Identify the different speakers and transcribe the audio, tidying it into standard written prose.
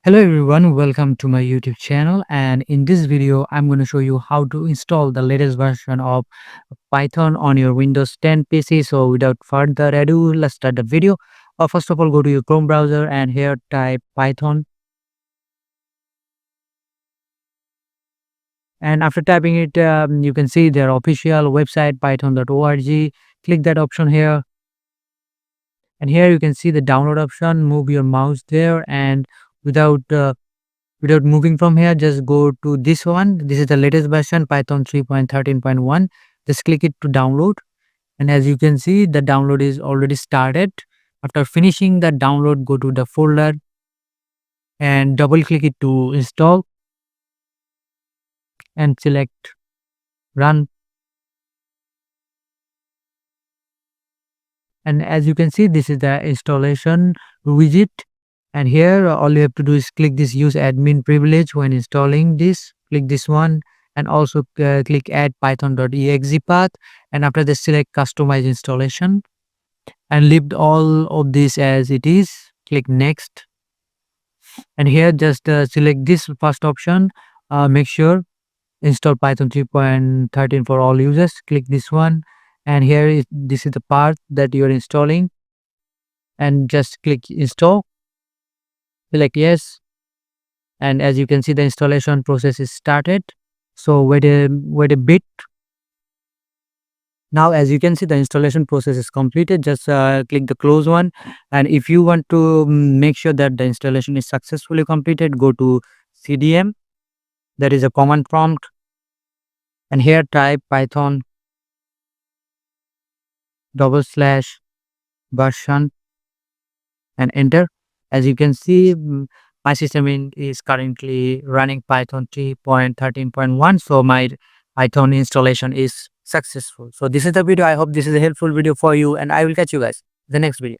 Speaker 1: Hello everyone, welcome to my YouTube channel, and in this video I'm going to show you how to install the latest version of Python on your Windows 10 PC. So without further ado, let's start the video. First of all, go to your Chrome browser and here type Python, and after typing it you can see their official website python.org. Click that option here, and here you can see the download option. Move your mouse there, and without without moving from here, just go to this one. This is the latest version, Python 3.13.1. Just click it to download, and as you can see the download is already started. After finishing the download, go to the folder and double click it to install and select run. And as you can see, this is the installation widget, and here all you have to do is click this use admin privilege when installing this. Click this one, and also click add python.exe path, and after this select customize installation and leave all of this as it is. Click next, and here just select this first option. Make sure install Python 3.13 for all users. Click this one, and here this is the part that you are installing, and just click install. Select yes, and as you can see the installation process is started. So wait a bit. Now as you can see the installation process is completed. Just click the close one, and if you want to make sure that the installation is successfully completed, go to cdm. There is a command prompt, and here type python /version and enter. As you can see, my system is currently running Python 3.13.1, so my Python installation is successful. So this is the video. I hope this is a helpful video for you, and I will catch you guys in the next video.